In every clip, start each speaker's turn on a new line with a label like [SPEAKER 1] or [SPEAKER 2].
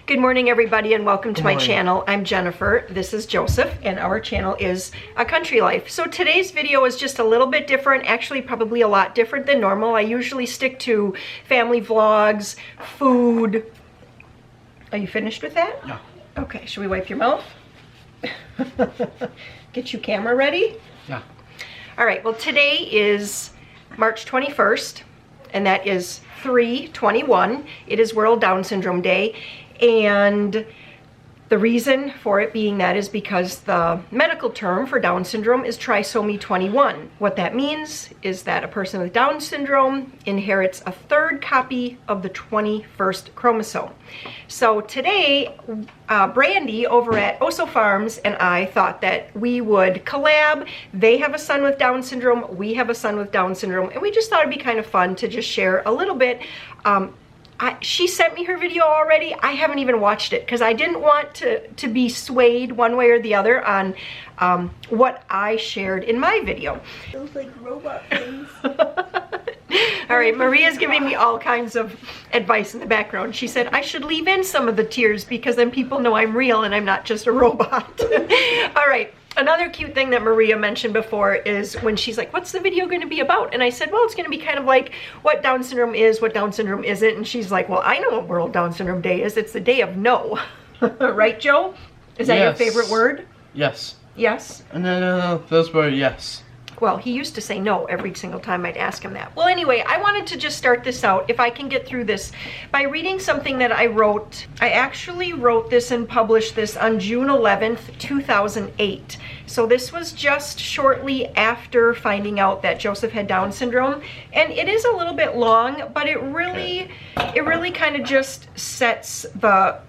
[SPEAKER 1] Good morning, everybody, and welcome to my channel. I'm Jennifer. This is Joseph, and our channel is A Country Life. So today's video is just a little bit different, actually probably a lot different than normal. I usually stick to family vlogs, food. Are you finished with that?
[SPEAKER 2] Yeah.
[SPEAKER 1] Okay, should we wipe your mouth? Get you camera ready?
[SPEAKER 2] Yeah. All
[SPEAKER 1] right, well, today is March 21st, and that is 3/21. It is World Down Syndrome Day, and the reason for it being that is because the medical term for Down syndrome is trisomy 21. What that means is that a person with Down syndrome inherits a third copy of the 21st chromosome. So today, Brandy over at Oso Farms and I thought that we would collab. They have a son with Down syndrome, we have a son with Down syndrome, and we just thought it'd be kind of fun to just share a little bit. She sent me her video already. I haven't even watched it because I didn't want to be swayed one way or the other on what I shared in my video.
[SPEAKER 3] Those like robot things.
[SPEAKER 1] All right, Maria's giving me all kinds of advice in the background. She said I should leave in some of the tears because then people know I'm real and I'm not just a robot. All right. Another cute thing that Maria mentioned before is when she's like, what's the video going to be about? And I said, well, it's going to be kind of like what Down syndrome is, what Down syndrome isn't. And she's like, well, I know what World Down Syndrome Day is. It's the day of no. Right, Joe? Is that your favorite word?
[SPEAKER 2] Yes.
[SPEAKER 1] Yes?
[SPEAKER 2] No, those were yes.
[SPEAKER 1] Well, he used to say no every single time I'd ask him that. Well, anyway, I wanted to just start this out, if I can get through this, by reading something that I wrote. I actually wrote this and published this on June 11th, 2008. So this was just shortly after finding out that Joseph had Down syndrome. And it is a little bit long, but it really kind of just sets the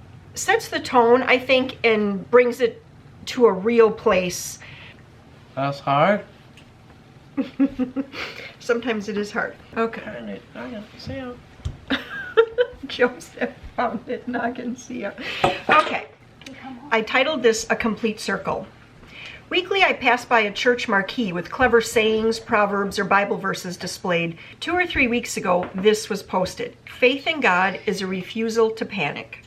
[SPEAKER 1] tone, I think, and brings it to a real place.
[SPEAKER 2] That's hard.
[SPEAKER 1] Sometimes it is hard. Okay. Joseph found it and I can see it. Okay. I titled this A Complete Circle. Weekly, I pass by a church marquee with clever sayings, proverbs, or Bible verses displayed. 2 or 3 weeks ago, this was posted. Faith in God is a refusal to panic.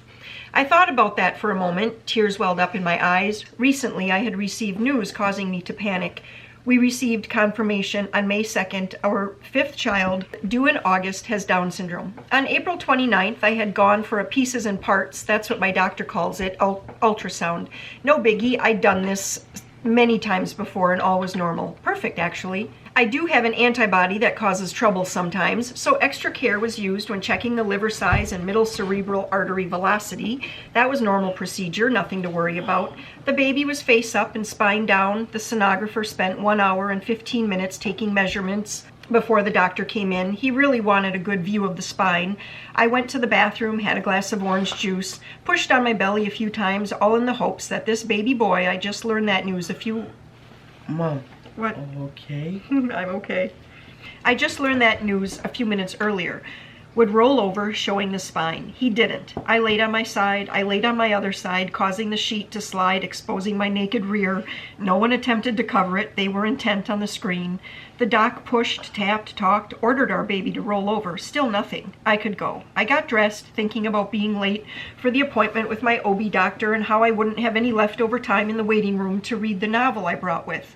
[SPEAKER 1] I thought about that for a moment. Tears welled up in my eyes. Recently, I had received news causing me to panic. We received confirmation on May 2nd, our 5th child, due in August, has Down syndrome. On April 29th, I had gone for a pieces and parts, that's what my doctor calls it, ultrasound. No biggie, I'd done this many times before and all was normal. Perfect, actually. I do have an antibody that causes trouble sometimes, so extra care was used when checking the liver size and middle cerebral artery velocity. That was normal procedure, nothing to worry about. The baby was face up and spine down. The sonographer spent 1 hour and 15 minutes taking measurements before the doctor came in. He really wanted a good view of the spine. I went to the bathroom, had a glass of orange juice, pushed on my belly a few times, all in the hopes that this baby boy, I just learned that news a few...
[SPEAKER 2] Mom.
[SPEAKER 1] What?
[SPEAKER 2] Okay.
[SPEAKER 1] I'm okay. I just learned that news a few minutes earlier. Would roll over, showing the spine. He didn't. I laid on my side. I laid on my other side, causing the sheet to slide, exposing my naked rear. No one attempted to cover it. They were intent on the screen. The doc pushed, tapped, talked, ordered our baby to roll over. Still nothing. I could go. I got dressed, thinking about being late for the appointment with my OB doctor and how I wouldn't have any leftover time in the waiting room to read the novel I brought with.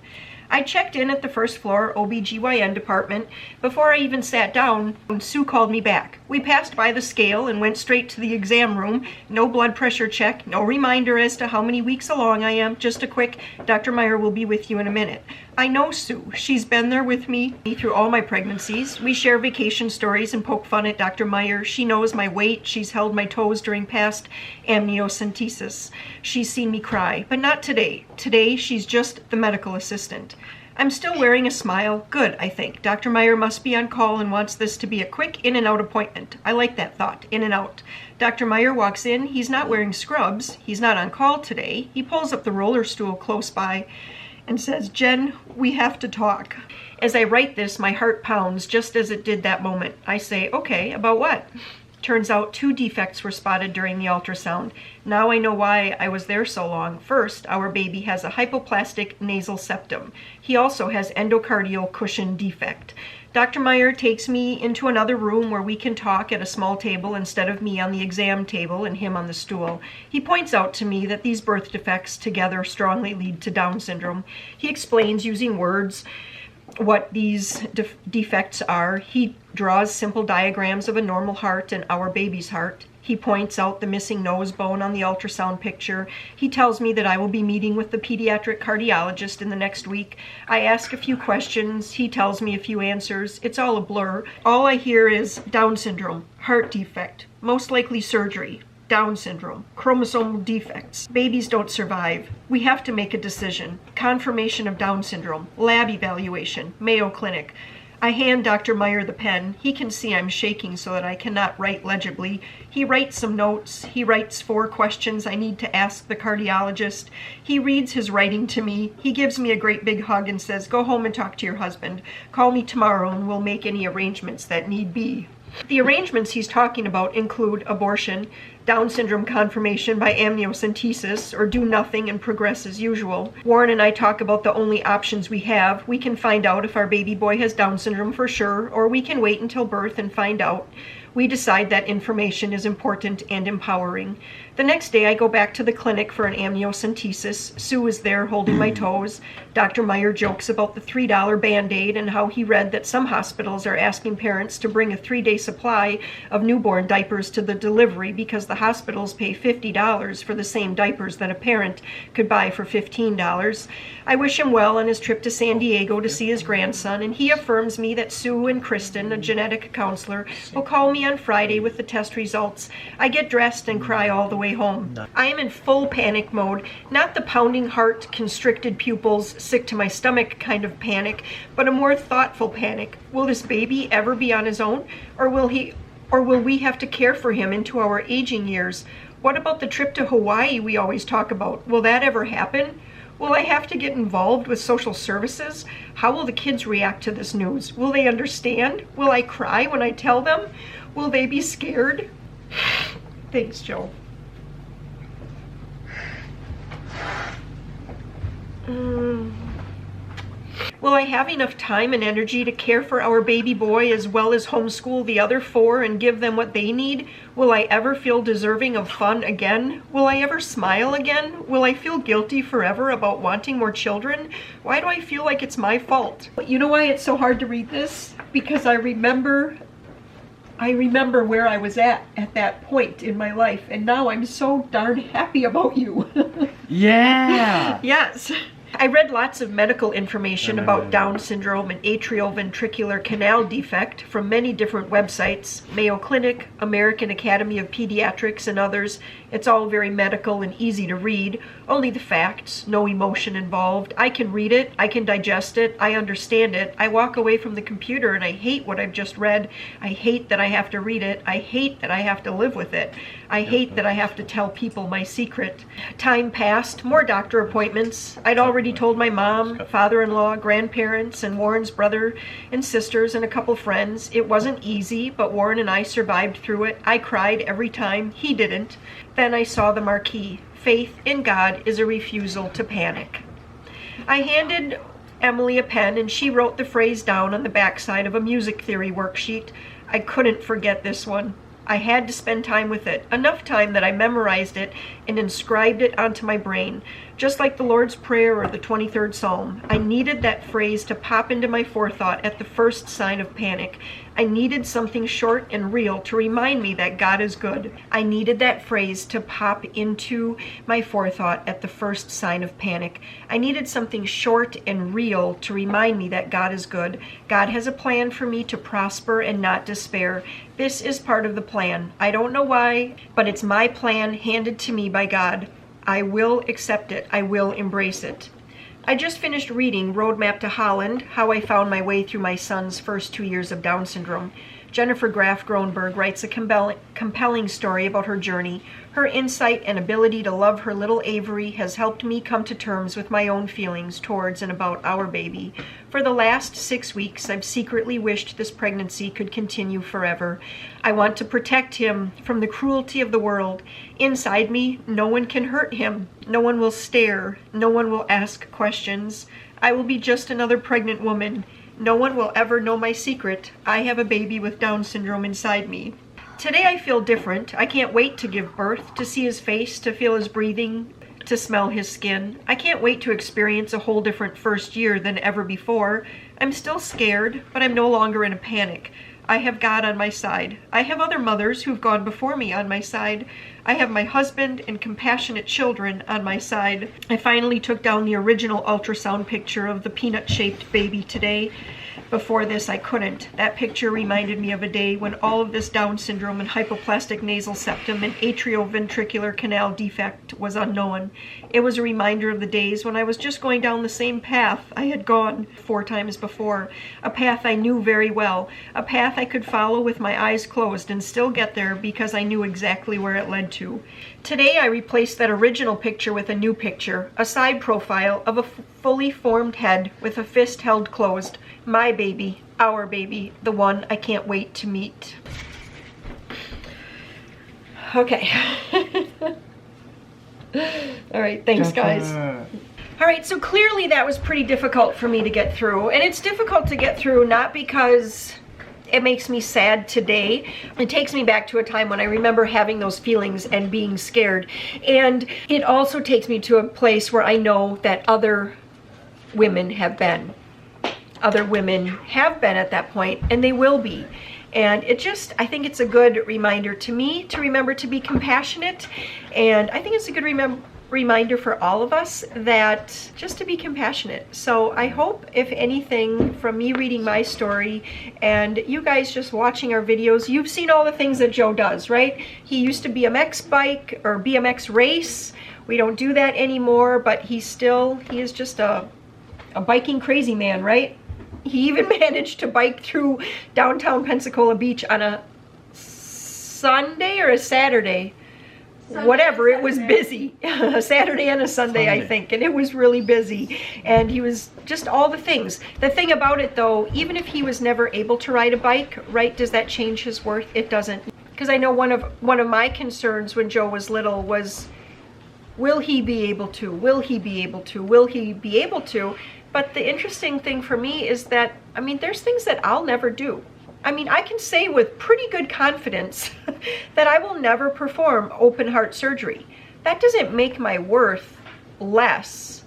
[SPEAKER 1] I checked in at the first floor OBGYN department. Before I even sat down, Sue called me back. We passed by the scale and went straight to the exam room. No blood pressure check, no reminder as to how many weeks along I am. Just a quick, Dr. Meyer will be with you in a minute. I know Sue. She's been there with me through all my pregnancies. We share vacation stories and poke fun at Dr. Meyer. She knows my weight. She's held my toes during past amniocentesis. She's seen me cry, but not today. Today, she's just the medical assistant. I'm still wearing a smile. Good, I think. Dr. Meyer must be on call and wants this to be a quick in and out appointment. I like that thought, in and out. Dr. Meyer walks in. He's not wearing scrubs. He's not on call today. He pulls up the roller stool close by and says, Jen, we have to talk. As I write this, my heart pounds just as it did that moment. I say, okay, about what? Turns out 2 defects were spotted during the ultrasound. Now I know why I was there so long. First, our baby has a hypoplastic nasal septum. He also has endocardial cushion defect. Dr. Meyer takes me into another room where we can talk at a small table instead of me on the exam table and him on the stool. He points out to me that these birth defects together strongly lead to Down syndrome. He explains using words what these defects are. He draws simple diagrams of a normal heart and our baby's heart. He points out the missing nose bone on the ultrasound picture. He tells me that I will be meeting with the pediatric cardiologist in the next week. I ask a few questions. He tells me a few answers. It's all a blur. All I hear is Down syndrome, heart defect, most likely surgery, Down syndrome, chromosomal defects, babies don't survive, we have to make a decision, confirmation of Down syndrome, lab evaluation, Mayo Clinic. I hand Dr. Meyer the pen. He can see I'm shaking so that I cannot write legibly. He writes some notes. He writes 4 questions I need to ask the cardiologist. He reads his writing to me. He gives me a great big hug and says, "Go home and talk to your husband. Call me tomorrow and we'll make any arrangements that need be." The arrangements he's talking about include abortion, Down syndrome confirmation by amniocentesis, or do nothing and progress as usual. Warren and I talk about the only options we have. We can find out if our baby boy has Down syndrome for sure, or we can wait until birth and find out. We decide that information is important and empowering. The next day I go back to the clinic for an amniocentesis. Sue is there holding my toes. Dr. Meyer jokes about the $3 Band-Aid and how he read that some hospitals are asking parents to bring a 3-day supply of newborn diapers to the delivery because the hospitals pay $50 for the same diapers that a parent could buy for $15. I wish him well on his trip to San Diego to see his grandson, and he affirms me that Sue and Kristen, a genetic counselor, will call me on Friday with the test results. I get dressed and cry all the way home. I am in full panic mode, not the pounding heart, constricted pupils, sick to my stomach kind of panic, but a more thoughtful panic. Will this baby ever be on his own, or will we have to care for him into our aging years? What about the trip to Hawaii we always talk about? Will that ever happen? Will I have to get involved with social services? How will the kids react to this news? Will they understand? Will I cry when I tell them? Will they be scared? Thanks, Joe. Will I have enough time and energy to care for our baby boy as well as homeschool the other 4 and give them what they need? Will I ever feel deserving of fun again? Will I ever smile again? Will I feel guilty forever about wanting more children? Why do I feel like it's my fault? You know why it's so hard to read this? Because I remember where I was at that point in my life, and now I'm so darn happy about you.
[SPEAKER 2] Yeah!
[SPEAKER 1] Yes. I read lots of medical information about Down syndrome and atrioventricular canal defect from many different websites, Mayo Clinic, American Academy of Pediatrics, and others. It's all very medical and easy to read, only the facts, no emotion involved. I can read it, I can digest it, I understand it. I walk away from the computer and I hate what I've just read. I hate that I have to read it. I hate that I have to live with it. I hate that I have to tell people my secret. Time passed, more doctor appointments. I'd already told my mom, father-in-law, grandparents, and Warren's brother and sisters and a couple friends. It wasn't easy, but Warren and I survived through it. I cried every time. He didn't. Then I saw the marquee. Faith in God is a refusal to panic. I handed Emily a pen and she wrote the phrase down on the backside of a music theory worksheet. I couldn't forget this one. I had to spend time with it, enough time that I memorized it and inscribed it onto my brain. Just like the Lord's Prayer or the 23rd Psalm, I needed that phrase to pop into my forethought at the first sign of panic. I needed something short and real to remind me that God is good. I needed that phrase to pop into my forethought at the first sign of panic. I needed something short and real to remind me that God is good. God has a plan for me to prosper and not despair. This is part of the plan. I don't know why, but it's my plan handed to me by God. I will accept it. I will embrace it. I just finished reading Roadmap to Holland, How I Found My Way Through My Son's First 2 Years of Down Syndrome. Jennifer Graf Gronberg writes a compelling story about her journey. Her insight and ability to love her little Avery has helped me come to terms with my own feelings towards and about our baby. For the last 6 weeks, I've secretly wished this pregnancy could continue forever. I want to protect him from the cruelty of the world. Inside me, no one can hurt him. No one will stare. No one will ask questions. I will be just another pregnant woman. No one will ever know my secret. I have a baby with Down syndrome inside me. Today I feel different. I can't wait to give birth, to see his face, to feel his breathing, to smell his skin. I can't wait to experience a whole different first year than ever before. I'm still scared, but I'm no longer in a panic. I have God on my side. I have other mothers who've gone before me on my side. I have my husband and compassionate children on my side. I finally took down the original ultrasound picture of the peanut-shaped baby today. Before this, I couldn't. That picture reminded me of a day when all of this Down syndrome and hypoplastic nasal septum and atrioventricular canal defect was unknown. It was a reminder of the days when I was just going down the same path I had gone 4 times before. A path I knew very well. A path I could follow with my eyes closed and still get there because I knew exactly where it led to. Today, I replaced that original picture with a new picture, a side profile of a fully formed head with a fist held closed. My baby, our baby, the one I can't wait to meet. Okay. All right, thanks guys. All right, so clearly that was pretty difficult for me to get through. And it's difficult to get through not because it makes me sad today. It takes me back to a time when I remember having those feelings and being scared. And it also takes me to a place where I know that other women have been. Other women have been at that point, and they will be. And it just, I think it's a good reminder to me to remember to be compassionate. And I think it's a good reminder for all of us that just to be compassionate. So I hope, if anything, from me reading my story and you guys just watching our videos, you've seen all the things that Joe does, right? He used to BMX bike or BMX race. We don't do that anymore, but he is just a biking crazy man, right? He even managed to bike through downtown Pensacola Beach on a Sunday or a Saturday. Whatever, it was busy. A Saturday and a Sunday, I think, and it was really busy. And he was just all the things. The thing about it, though, even if he was never able to ride a bike, right, does that change his worth? It doesn't. Because I know one of my concerns when Joe was little was, will he be able to? Will he be able to? Will he be able to? But the interesting thing for me is that, I mean, there's things that I'll never do. I mean, I can say with pretty good confidence that I will never perform open heart surgery. That doesn't make my worth less,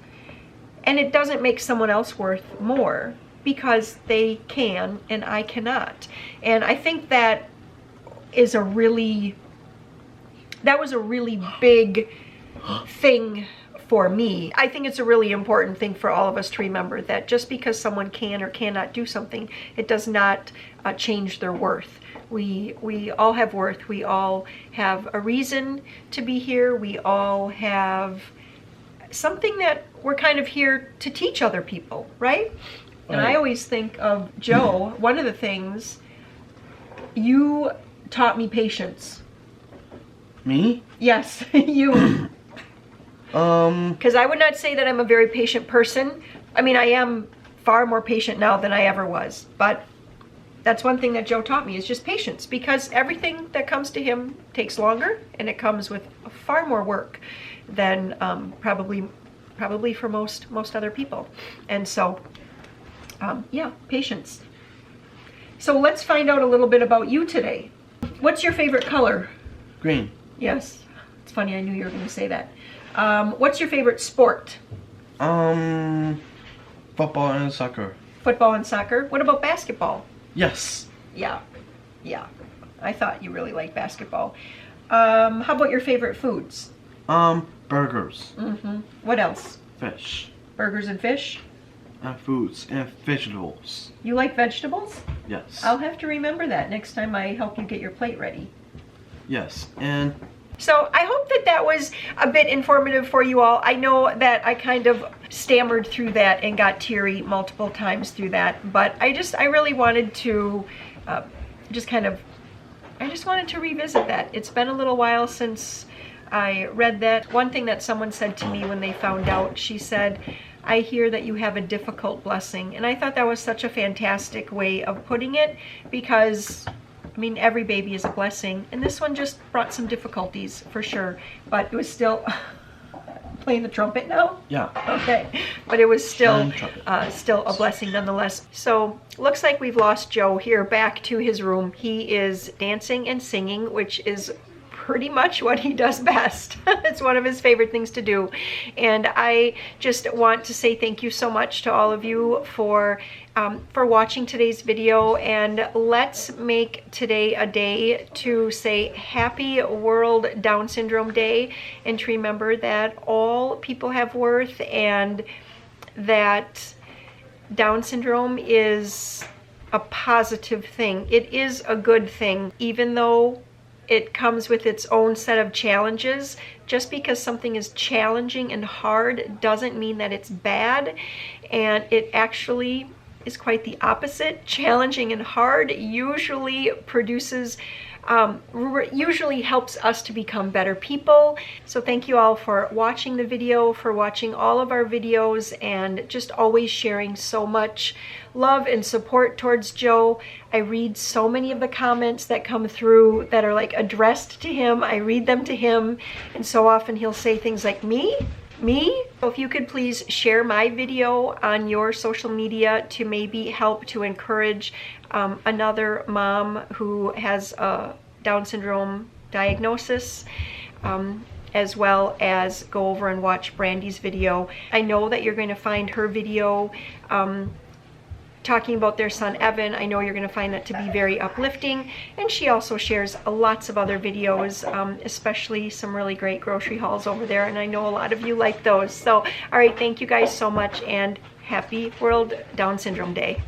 [SPEAKER 1] and it doesn't make someone else worth more because they can and I cannot. And I think that was a really big thing for me. I think it's a really important thing for all of us to remember, that just because someone can or cannot do something, it does not change their worth. We all have worth. We all have a reason to be here. We all have something that we're kind of here to teach other people, right? And I always think of Joe, one of the things, you taught me patience.
[SPEAKER 2] Me?
[SPEAKER 1] Yes, you. Because I would not say that I'm a very patient person. I mean, I am far more patient now than I ever was. But that's one thing that Joe taught me, is just patience. Because everything that comes to him takes longer, and it comes with far more work than probably for most other people. And so, yeah, patience. So let's find out a little bit about you today. What's your favorite color?
[SPEAKER 2] Green.
[SPEAKER 1] Yes. It's funny, I knew you were going to say that. What's your favorite sport?
[SPEAKER 2] Football and soccer.
[SPEAKER 1] Football and soccer. What about basketball?
[SPEAKER 2] Yes.
[SPEAKER 1] Yeah. I thought you really liked basketball. How about your favorite foods?
[SPEAKER 2] Burgers.
[SPEAKER 1] Mm-hmm. What else?
[SPEAKER 2] Fish.
[SPEAKER 1] Burgers and fish?
[SPEAKER 2] And fruits and vegetables.
[SPEAKER 1] You like vegetables?
[SPEAKER 2] Yes.
[SPEAKER 1] I'll have to remember that next time I help you get your plate ready.
[SPEAKER 2] Yes, and
[SPEAKER 1] so I hope that was a bit informative for you all. I know that I kind of stammered through that and got teary multiple times through that, but I really wanted to just kind of, I just wanted to revisit that. It's been a little while since I read that. One thing that someone said to me when they found out, she said, I hear that you have a difficult blessing. And I thought that was such a fantastic way of putting it, because I mean, every baby is a blessing, and this one just brought some difficulties for sure, but it was still playing the trumpet now?
[SPEAKER 2] Yeah.
[SPEAKER 1] Okay, but it was still
[SPEAKER 2] Still
[SPEAKER 1] a blessing nonetheless. So looks like we've lost Joe here back to his room. He is dancing and singing, which is pretty much what he does best. It's one of his favorite things to do. And I just want to say thank you so much to all of you for watching today's video, and let's make today a day to say Happy World Down Syndrome Day, and to remember that all people have worth, and that Down syndrome is a positive thing. It is a good thing, even though it comes with its own set of challenges. Just because something is challenging and hard doesn't mean that it's bad, and it actually is quite the opposite. Challenging and hard usually produces, usually helps us to become better people. So thank you all for watching the video, for watching all of our videos, and just always sharing so much love and support towards Joe. I read so many of the comments that come through that are like addressed to him. I read them to him, and so often he'll say things like, me? So if you could please share my video on your social media to maybe help to encourage another mom who has a Down syndrome diagnosis, as well as go over and watch Brandy's video. I know that you're going to find her video talking about their son Evan. I know you're going to find that to be very uplifting, and she also shares lots of other videos, especially some really great grocery hauls over there, and I know a lot of you like those. So all right, thank you guys so much, and happy World Down Syndrome Day.